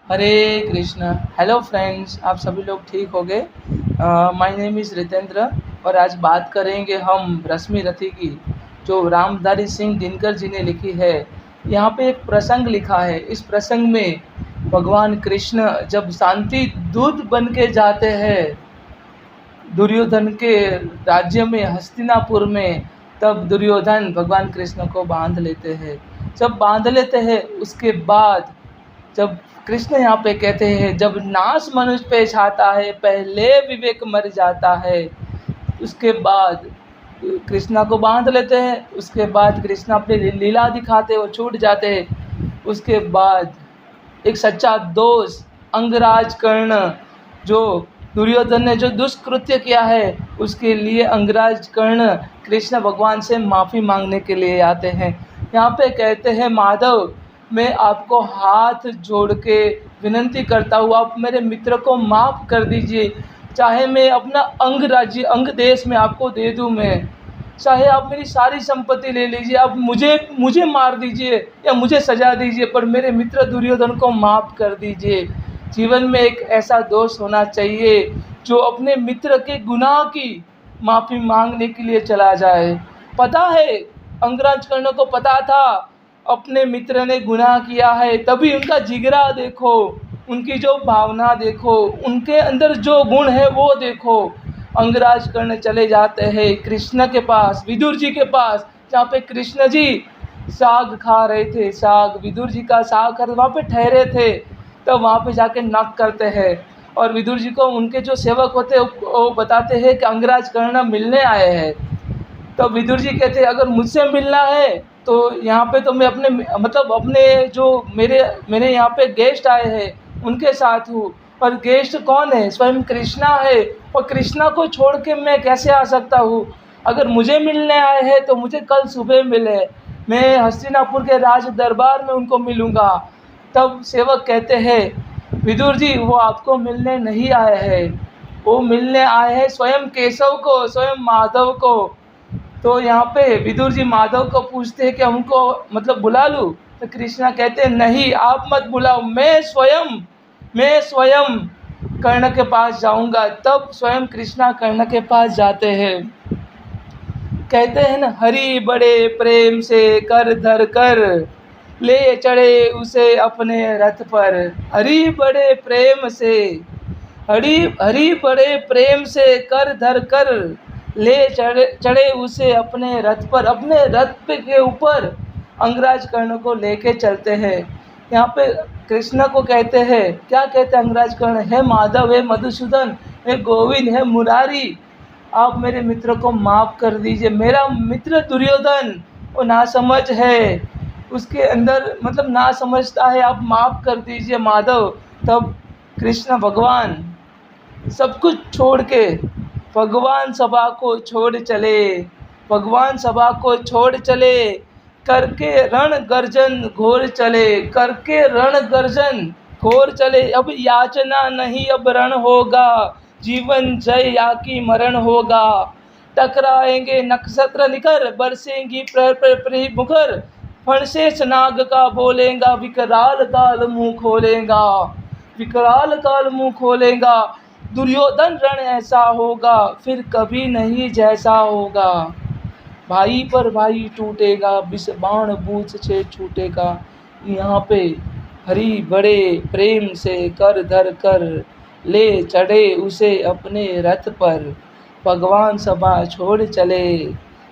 हरे Krishna. Hello friends, आप सभी लोग ठीक हो गए। माय नेम इज़ रितेंद्र और आज बात करेंगे हम रश्मि रथी की, जो रामधारी सिंह दिनकर जी ने लिखी है। यहाँ पे एक प्रसंग लिखा है। इस प्रसंग में भगवान कृष्ण जब शांति दूत बन के जाते हैं दुर्योधन के राज्य में, हस्तिनापुर में, तब दुर्योधन भगवान कृष्ण को बांध लेते हैं। जब बांध लेते हैं उसके बाद जब कृष्ण यहाँ पे कहते हैं, जब नाश मनुष्य पे छाता है पहले विवेक मर जाता है। उसके बाद कृष्णा को बांध लेते हैं। उसके बाद कृष्णा अपनी लीला दिखाते हैं, वो छूट जाते हैं। उसके बाद एक सच्चा दोस्त अंगराज कर्ण, जो दुर्योधन ने जो दुष्कृत्य किया है उसके लिए अंगराज कर्ण कृष्ण भगवान से माफ़ी मांगने के लिए आते हैं। यहाँ पे कहते हैं, माधव मैं आपको हाथ जोड़ के विनंती करता हूँ, आप मेरे मित्र को माफ़ कर दीजिए। चाहे मैं अपना अंग राज्य अंग देश में आपको दे दूँ, मैं चाहे आप मेरी सारी संपत्ति ले लीजिए, आप मुझे मुझे मार दीजिए या मुझे सजा दीजिए, पर मेरे मित्र दुर्योधन को माफ़ कर दीजिए। जीवन में एक ऐसा दोस्त होना चाहिए जो अपने मित्र के गुनाह की माफ़ी मांगने के लिए चला जाए। पता है, अंगराज कर्ण को पता था अपने मित्र ने गुनाह किया है, तभी उनका जिगरा देखो, उनकी जो भावना देखो, उनके अंदर जो गुण है वो देखो। अंगराज कर्ण चले जाते हैं कृष्ण के पास, विदुर जी के पास, जहाँ पे कृष्ण जी साग खा रहे थे। साग, विदुर जी का साग कर वहाँ पे ठहरे थे। तब वहाँ पे जाके नॉक करते हैं और विदुर जी को उनके जो सेवक होते हैं वो बताते हैं कि अंगराज कर्ण मिलने आए हैं। तो विदुर जी कहते हैं, अगर मुझसे मिलना है तो यहाँ पे तो मैं अपने मतलब अपने जो मेरे मेरे यहाँ पे गेस्ट आए हैं उनके साथ हूँ। और गेस्ट कौन है? स्वयं कृष्णा है। और कृष्णा को छोड़ के मैं कैसे आ सकता हूँ? अगर मुझे मिलने आए हैं तो मुझे कल सुबह मिले, मैं हस्तिनापुर के राज दरबार में उनको मिलूँगा। तब सेवक कहते हैं, विदुर जी वो आपको मिलने नहीं आए हैं, वो मिलने आए हैं स्वयं केशव को, स्वयं माधव को। तो यहाँ पे विदुर जी माधव को पूछते हैं कि हमको मतलब बुला लूँ? तो कृष्णा कहते हैं, नहीं आप मत बुलाओ, मैं स्वयं कर्ण के पास जाऊंगा। तब स्वयं कृष्णा कर्ण के पास जाते हैं। कहते हैं ना, हरि बड़े प्रेम से कर धर कर ले चढ़े उसे अपने रथ पर। हरि बड़े प्रेम से, हरि हरि बड़े प्रेम से कर धर कर ले चढ़े चढ़े उसे अपने रथ पर। अपने रथ पे के ऊपर अंगराज कर्ण को लेके चलते हैं। यहाँ पे कृष्ण को कहते हैं, क्या कहते हैं अंगराज कर्ण? हे माधव, हे मधुसूदन, हे गोविंद, हे मुरारी, आप मेरे मित्र को माफ़ कर दीजिए। मेरा मित्र दुर्योधन वो नासमझ है, उसके अंदर मतलब ना समझता है, आप माफ़ कर दीजिए माधव। तब कृष्ण भगवान सब कुछ छोड़ के भगवान सभा को छोड़ चले, भगवान सभा को छोड़ चले, करके रण गर्जन घोर चले, करके रण गर्जन घोर चले। अब याचना नहीं अब रण होगा, जीवन जय या कि मरण होगा। टकराएंगे नक्षत्र निकर, बरसेंगी प्रह मुखर, फण से नाग का बोलेगा, विकराल काल मुँह खोलेगा, विकराल काल मुँह खोलेगा। दुर्योधन रण ऐसा होगा फिर कभी नहीं जैसा होगा। भाई पर भाई टूटेगा, विष बाण बूझ से छूटेगा। यहाँ पे हरि बड़े प्रेम से कर धर कर ले चढ़े उसे अपने रथ पर। भगवान सभा छोड़ चले,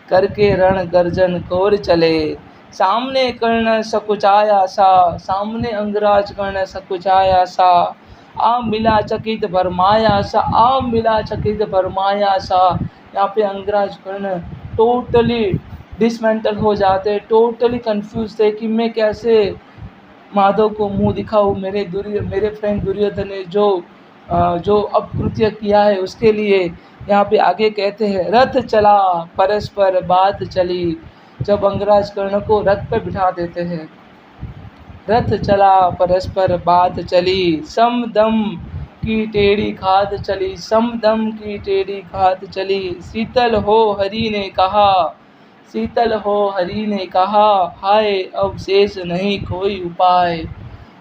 करके रण गर्जन घोर चले। सामने कर्ण सकुचाया सा, सामने अंगराज कर्ण सकुचाया सा। आ मिला चकित भरमाया सा, आ मिला चकित भरमाया सा। यहाँ पे अंगराज कर्ण टोटली डिसमेंटल हो जाते, टोटली कंफ्यूज थे कि मैं कैसे माधव को मुंह दिखाऊं। मेरे फ्रेंड दुर्योधन ने जो अपकृत्य किया है उसके लिए। यहाँ पे आगे कहते हैं, रथ चला परस्पर बात चली। जब अंगराज कर्ण को रथ पर बिठा देते हैं, रथ चला परस्पर बात चली, समदम की टेढ़ी खाद चली, समदम की टेढ़ी खाद चली। शीतल हो हरि ने कहा, शीतल हो हरि ने कहा, हाय अब शेष नहीं कोई उपाय।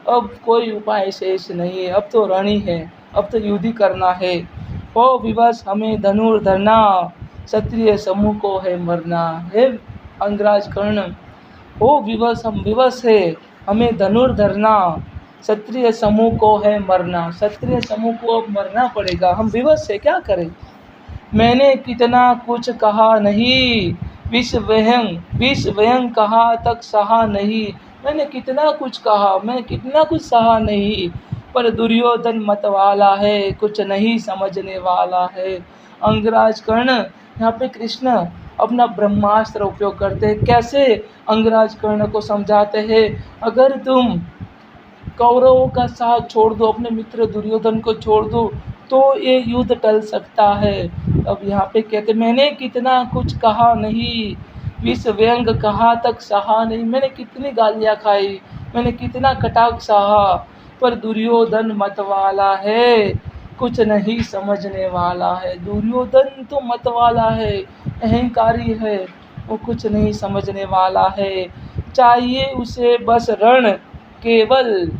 अब कोई उपाय शेष नहीं है, अब तो रण ही है, अब तो युद्ध ही करना है। ओ विवश हमें धनुर्धरना, क्षत्रिय समूह को है मरना। हे अंगराज कर्ण, ओ विवश हम विवश है, हमें धनुर्धरना, क्षत्रिय समूह को है मरना। क्षत्रिय समूह को अब मरना पड़ेगा, हम विवश है, क्या करें। मैंने कितना कुछ कहा नहीं, विष व्यंग कहा तक सहा नहीं। मैंने कितना कुछ कहा, मैंने कितना कुछ सहा नहीं, पर दुर्योधन मतवाला है, कुछ नहीं समझने वाला है। अंगराज कर्ण, यहाँ पे कृष्ण अपना ब्रह्मास्त्र उपयोग करते हैं। कैसे अंगराज कर्ण को समझाते हैं, अगर तुम कौरवों का साथ छोड़ दो, अपने मित्र दुर्योधन को छोड़ दो, तो ये युद्ध टल सकता है। अब यहाँ पे कहते मैंने कितना कुछ कहा नहीं, विष व्यंग कहा तक सहा नहीं। मैंने कितनी गालियाँ खाई, मैंने कितना कटाक्ष सहा, पर दुर्योधन मतवाला है, कुछ नहीं समझने वाला है। दुर्योधन तो मतवाला है, अहंकारी है, वो कुछ नहीं समझने वाला है। चाहिए उसे बस रण केवल,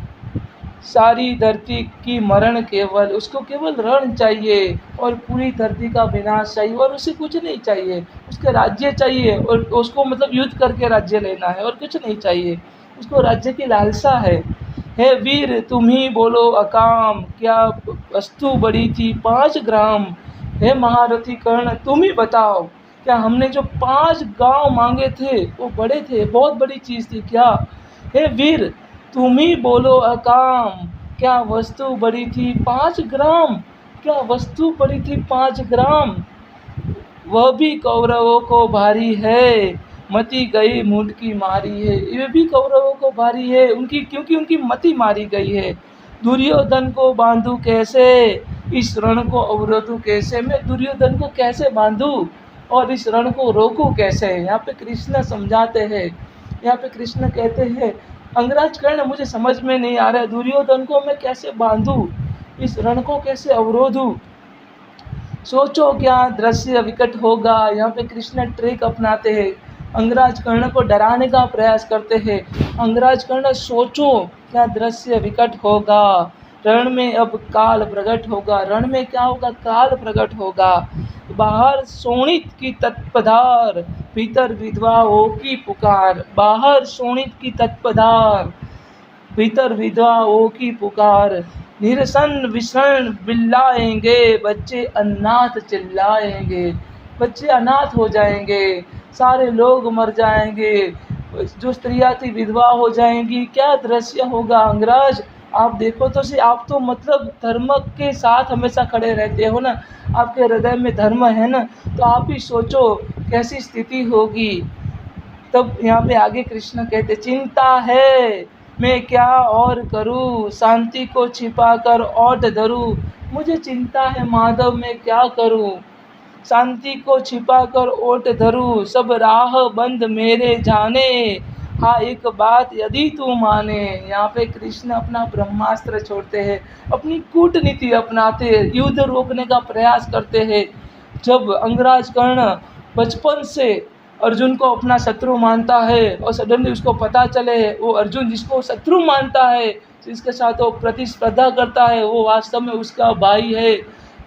सारी धरती की मरण केवल, उसको केवल रण चाहिए और पूरी धरती का विनाश चाहिए, और उसे कुछ नहीं चाहिए। उसके राज्य चाहिए और उसको मतलब युद्ध करके राज्य लेना है, और कुछ नहीं चाहिए, उसको राज्य की लालसा है। हे वीर तुम ही बोलो अकाम, क्या वस्तु बड़ी थी 5 ग्राम। हे महारथी कर्ण तुम ही बताओ, क्या हमने जो 5 गांव मांगे थे वो बड़े थे, बहुत बड़ी चीज़ थी क्या। हे वीर तुम ही बोलो अकाम, क्या वस्तु बड़ी थी 5 ग्राम, क्या वस्तु बड़ी थी 5 ग्राम। वह भी कौरवों को भारी है, मति गई मुंडकी मारी है। ये भी कौरवों को भारी है उनकी, क्योंकि उनकी मति मारी गई है। दुर्योधन को बांधू कैसे, इस रण को अवरोधू कैसे। मैं दुर्योधन को कैसे बांधूँ और इस रण को रोकूं कैसे। यहाँ पे कृष्ण समझाते हैं, यहाँ पे कृष्ण कहते हैं अंगराज कर्ण मुझे समझ में नहीं आ रहा है, दुर्योधन को मैं कैसे बांधूं, इस रण को कैसे अवरोधूं। सोचो क्या दृश्य विकट होगा। यहाँ पे कृष्ण ट्रिक अपनाते हैं, अंगराज कर्ण को डराने का प्रयास करते हैं। अंगराज कर्ण सोचो क्या दृश्य विकट होगा, रण में अब काल प्रकट होगा। रण में क्या होगा, काल प्रकट होगा। बाहर शोणित की तत्पधार, भीतर विधवाओं की पुकार। बाहर शोणित की तत्पधार, भीतर विधवाओं की पुकार। निरसन विषण बिल्लाएंगे, बच्चे अनाथ चिल्लाएंगे। बच्चे अनाथ हो जाएंगे, सारे लोग मर जाएंगे, जो स्त्रियाँ थी विधवा हो जाएंगी। क्या दृश्य होगा अंगराज, आप देखो तो सही। आप तो मतलब धर्म के साथ हमेशा खड़े रहते हो ना, आपके हृदय में धर्म है ना, तो आप ही सोचो कैसी स्थिति होगी। तब यहाँ पे आगे कृष्ण कहते चिंता है मैं क्या और करूँ, शांति को छिपा कर ओट धरूँ। मुझे चिंता है माधव मैं क्या करूँ, शांति को छिपा कर ओट धरूँ। सब राह बंद मेरे जाने, हाँ एक बात यदि तू माने। यहाँ पे कृष्ण अपना ब्रह्मास्त्र छोड़ते हैं, अपनी कूटनीति अपनाते हैं, युद्ध रोकने का प्रयास करते हैं। जब अंगराज कर्ण बचपन से अर्जुन को अपना शत्रु मानता है और सडनली उसको पता चले वो अर्जुन जिसको शत्रु मानता है, जिसके साथ वो प्रतिस्पर्धा करता है, वो वास्तव में उसका भाई है,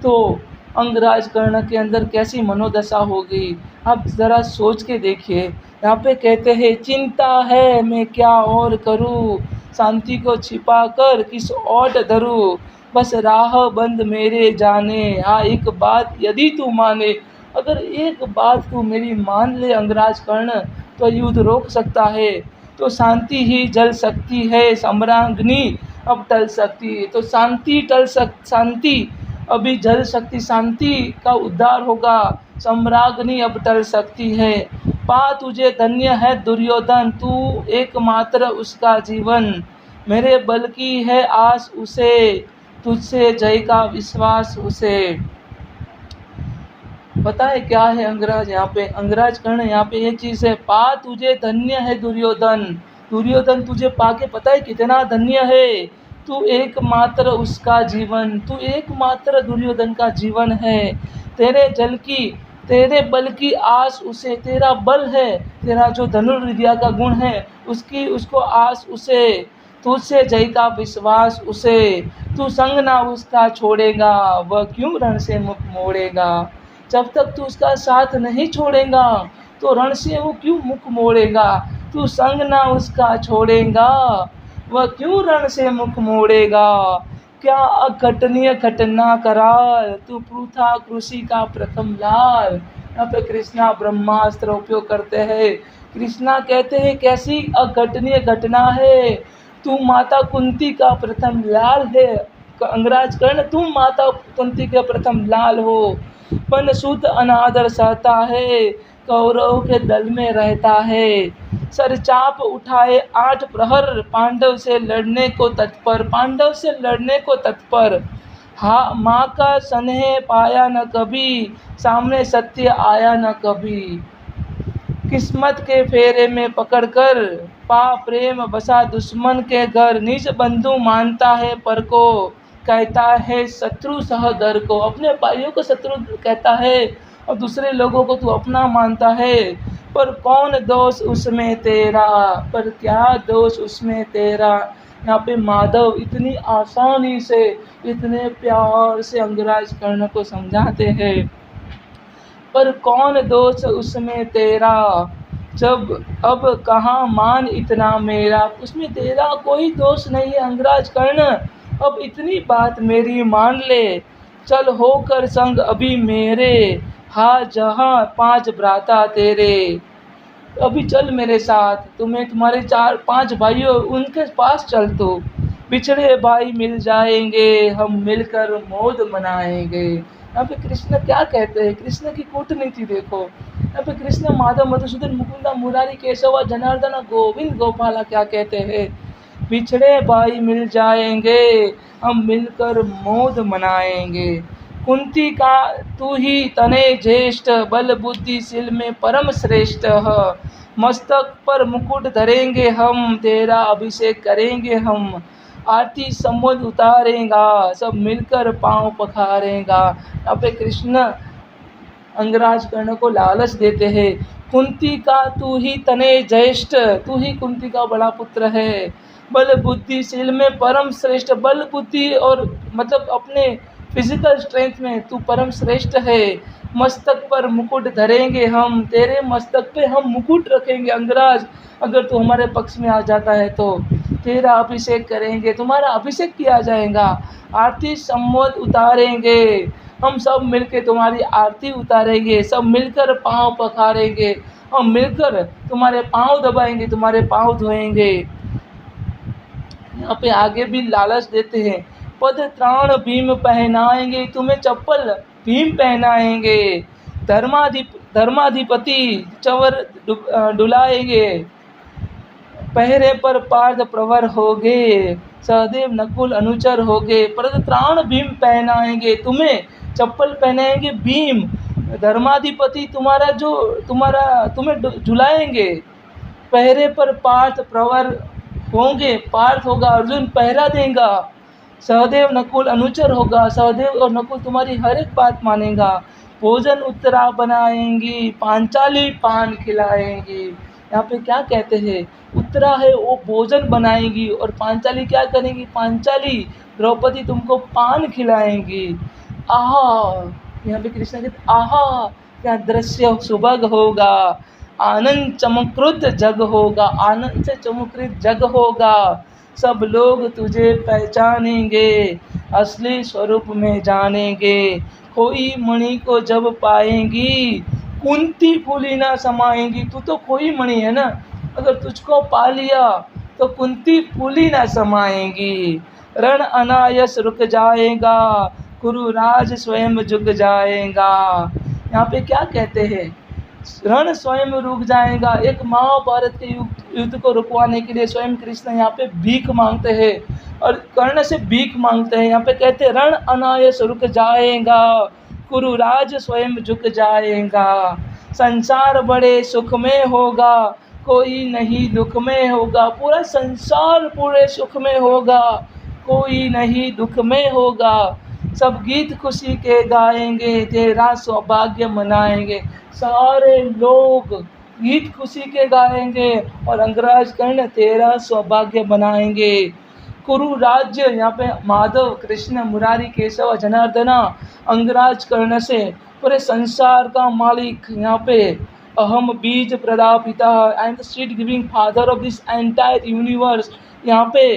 तो अंगराज कर्ण के अंदर कैसी मनोदशा होगी आप ज़रा सोच के देखिए। यहाँ पे कहते हैं चिंता है मैं क्या और करूँ, शांति को छिपा कर किस ओट धरूँ। बस राह बंद मेरे जाने, हाँ एक बात यदि तू माने। अगर एक बात तू मेरी मान ले अंगराज कर्ण, तो युद्ध रोक सकता है, तो शांति ही जल सकती है, सम्राग्नि अब टल सकती है। तो शांति अभी जल सकती, शांति का उद्धार होगा, सम्राग्नि अब टल सकती है। पा तुझे धन्य है दुर्योधन, तू एकमात्र उसका जीवन। मेरे बल की है आस उसे, तुझसे जय का विश्वास उसे। पता है क्या है अंगराज, यहाँ पे अंगराज कर्ण यहाँ पे ये चीज़ है, पा तुझे धन्य है दुर्योधन। दुर्योधन तुझे पाके पता है कितना धन्य है, तू एकमात्र उसका जीवन, तू एकमात्र दुर्योधन का जीवन है। तेरे बल की आस उसे, तेरा बल है, तेरा जो धनुर्विद्या का गुण है उसको आस उसे। तुझसे जय का विश्वास उसे, तू संग ना उसका छोड़ेगा, वह क्यों रण से मुख मोड़ेगा। जब तक तू उसका साथ नहीं छोड़ेगा तो रण से वो क्यों मुख मोड़ेगा। तू संग ना उसका छोड़ेगा, वह क्यों रण से मुख मोड़ेगा। क्या अघटनीय घटना करार, तू था कृषि का प्रथम लाल। यहाँ पे कृष्णा ब्रह्मास्त्र उपयोग करते हैं। कृष्णा कहते हैं कैसी अघटनीय घटना है, तू माता कुंती का प्रथम लाल है। अंगराज कर्ण तुम माता कुंती के प्रथम लाल हो। पन सूत अनादर सहता है, कौरव के दल में रहता है। सरचाप उठाए 8 प्रहर, पांडव से लड़ने को तत्पर, पांडव से लड़ने को तत्पर। हाँ, माँ का स्नेह पाया न कभी, सामने सत्य आया न कभी। किस्मत के फेरे में पकड़कर, पा प्रेम बसा दुश्मन के घर। निज बंधु मानता है पर को, कहता है शत्रु सहदर को। अपने भाइयों को शत्रु कहता है और दूसरे लोगों को तू अपना मानता है। पर कौन दोष उसमें तेरा, पर क्या दोष उसमें तेरा। यहाँ पे माधव इतनी आसानी से, इतने प्यार से अंगराज कर्ण को समझाते हैं, पर कौन दोष उसमें तेरा। जब अब कहाँ मान इतना मेरा, उसमें तेरा कोई दोष नहीं है अंगराज कर्ण। अब इतनी बात मेरी मान ले, चल होकर संग अभी मेरे। हाँ जहाँ 5 भ्राता तेरे, अभी चल मेरे साथ। तुम्हें तुम्हारे 4-5 भाई हो, उनके पास चल। तो बिछड़े भाई मिल जाएंगे, हम मिलकर मौज मनाएंगे। यहाँ पे कृष्ण क्या कहते हैं, कृष्ण की कूटनीति देखो। यहाँ पे कृष्ण माधव मधुसूदन मुकुंदा मुरारी केशव जनार्दन गोविंद गोपाला क्या कहते हैं। बिछड़े भाई मिल जाएंगे, हम मिलकर मौज मनाएंगे। कुंती का तू ही तने ज्येष्ठ, बल बुद्धिशील में परम श्रेष्ठ। मस्तक पर मुकुट धरेंगे हम, तेरा अभिषेक करेंगे हम। आरती संबोध उतारेगा, सब मिलकर पांव पखारेगा। यहाँ पे कृष्ण अंगराज कर्ण को लालच देते हैं। कुंती का तू ही तने ज्येष्ठ, तू ही कुंती का बड़ा पुत्र है। बल बुद्धिशील में परम श्रेष्ठ, बल बुद्धि और मतलब अपने फिजिकल स्ट्रेंथ में तू परम श्रेष्ठ है। मस्तक पर मुकुट धरेंगे हम, तेरे मस्तक पे हम मुकुट रखेंगे अंगराज। अगर तू हमारे पक्ष में आ जाता है तो तेरा अभिषेक करेंगे, तुम्हारा अभिषेक किया जाएगा। आरती संबोध उतारेंगे, हम सब मिलकर तुम्हारी आरती उतारेंगे। सब मिलकर पाँव पखारेंगे, हम मिलकर तुम्हारे पाँव दबाएंगे, तुम्हारे पाँव धोएंगे। यहाँ पे आगे भी लालच देते हैं। पद त्राण भीम पहनाएंगे, तुम्हें चप्पल भीम पहनाएंगे। धर्माधिपति चवर डुलाएंगे, पहरे पर पार्थ प्रवर होगे। सहदेव नकुल अनुचर होगे। पद त्राण भीम पहनाएंगे, तुम्हें चप्पल पहनाएंगे भीम। धर्माधिपति तुम्हें झुलाएंगे। पहरे पर पार्थ प्रवर होंगे, पार्थ होगा, अर्जुन पहरा देगा। सहदेव नकुल अनुचर होगा, सहदेव और नकुल तुम्हारी हर एक बात मानेगा। भोजन उत्तरा बनाएंगी, पांचाली पान खिलाएंगी। यहाँ पे क्या कहते हैं, उत्तरा है वो भोजन बनाएंगी और पांचाली क्या करेंगी, पांचाली द्रौपदी तुमको पान खिलाएंगी। आहा, यहाँ पे कृष्ण कहते आहा क्या दृश्य सुभग होगा। आनंद चमकृत जग होगा, आनंद से चमकृत जग होगा। सब लोग तुझे पहचानेंगे, असली स्वरूप में जानेंगे। खोई मणि को जब पाएंगी, कुंती फूली ना समाएंगी। तू तो खोई मणि है ना, अगर तुझको पा लिया तो कुंती फूली ना समाएंगी। रण अनायस रुक जाएगा, कुरुराज स्वयं झुक जाएगा। यहाँ पे क्या कहते हैं, रण स्वयं रुक जाएगा। एक महाभारत के युद्ध को रुकवाने के लिए स्वयं कृष्ण यहाँ पे भीख मांगते हैं और कर्ण से भीख मांगते हैं। यहाँ पे कहते हैं रण अनायस रुक जाएगा, कुरुराज स्वयं झुक जाएगा। संसार बड़े सुख में होगा, कोई नहीं दुख में होगा। पूरा संसार पूरे सुख में होगा, कोई नहीं दुख में होगा। सब गीत खुशी के गाएंगे, तेरा सौभाग्य मनाएंगे। सारे लोग गीत खुशी के गाएंगे और अंगराज कर्ण तेरा सौभाग्य बनाएंगे। कुरु राज्य, यहाँ पे माधव कृष्ण मुरारी केशव जनार्दना अंगराज कर्ण से पूरे संसार का मालिक, यहाँ पे अहम बीज प्रदापिता, I am the seed giving father of this entire universe, यहाँ पे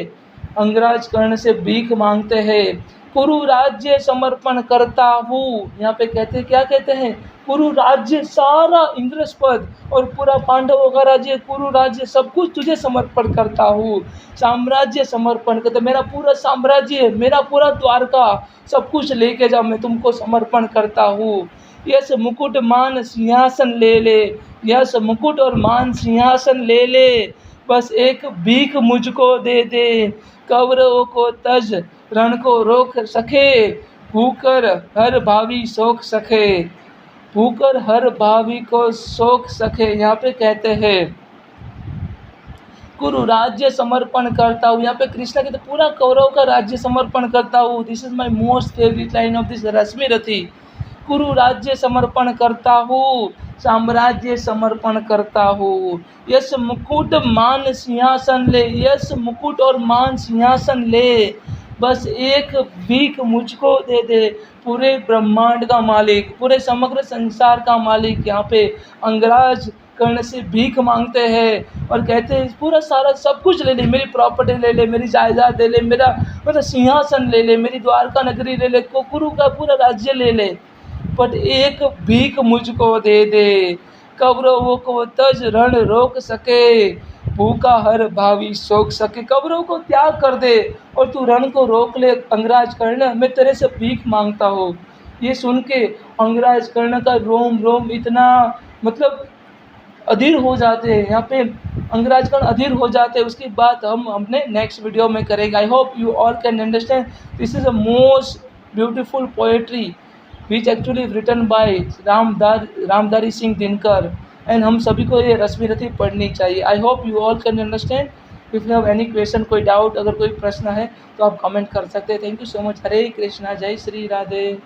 अंगराज कर्ण से भीख मांगते हैं। कुरु राज्य समर्पण करता हूँ, यहाँ पे कहते क्या कहते हैं, कुरु राज्य सारा इंद्रज पद और पूरा पांडवों का राज्य, कुरु राज्य सब कुछ तुझे समर्पण करता हूँ। साम्राज्य समर्पण करते, मेरा पूरा साम्राज्य, मेरा पूरा द्वारका सब कुछ लेके जाओ, मैं तुमको समर्पण करता हूँ। यस मुकुट मान सिंहासन ले ले, यस मुकुट और मान सिंहासन ले ले, बस एक भीख मुझको दे दे, कौरवों को तज रण को रोक सके, भूकर हर भावी सोख सके, भूकर हर भावी को सोख सके। यहाँ पे कहते हैं कुरु राज्य समर्पण करता हूँ, यहाँ पे कृष्ण कहते पूरा कौरव का राज्य समर्पण करता हूँ। This is my most favourite line of this Rashmirathi. कुरु राज्य समर्पण करता हूँ, साम्राज्य समर्पण करता हूँ, यश मुकुट मान सिंहासन ले, यश मुकुट और मान सिंहासन ले, बस एक भीख मुझको दे दे, पूरे ब्रह्मांड का मालिक, पूरे समग्र संसार का मालिक यहाँ पे अंगराज कर्ण से भीख मांगते हैं और कहते हैं पूरा सारा सब कुछ ले ले, मेरी प्रॉपर्टी ले ले, मेरी जायदाद ले ले, मेरा मतलब सिंहासन ले ले, मेरी द्वारका नगरी ले ले, कुरु का पूरा राज्य ले ले, बट एक भीख मुझको दे दे, कौरवों को तज रण रोक सके, भूखा हर भावी सोख सके। कौरवों को त्याग कर दे और तू रण को रोक ले अंगराज कर्ण, मैं तेरे से भीख मांगता हूँ। ये सुन के अंगराज कर्ण का रोम रोम इतना मतलब अधीर हो जाते हैं, यहाँ पे अंगराज कर्ण अधीर हो जाते हैं। उसकी बात हम अपने नेक्स्ट वीडियो में करेंगे। I hope you all can understand this is a most beautiful poetry which actually written by Ramdhari Singh Dinkar, and हम सभी को ये रश्मि रथी पढ़नी चाहिए। I hope you all can understand. If you have any question, कोई doubt, अगर कोई प्रश्न है तो आप कमेंट कर सकते हैं। Thank you so much. हरे कृष्णा, जय श्री राधे।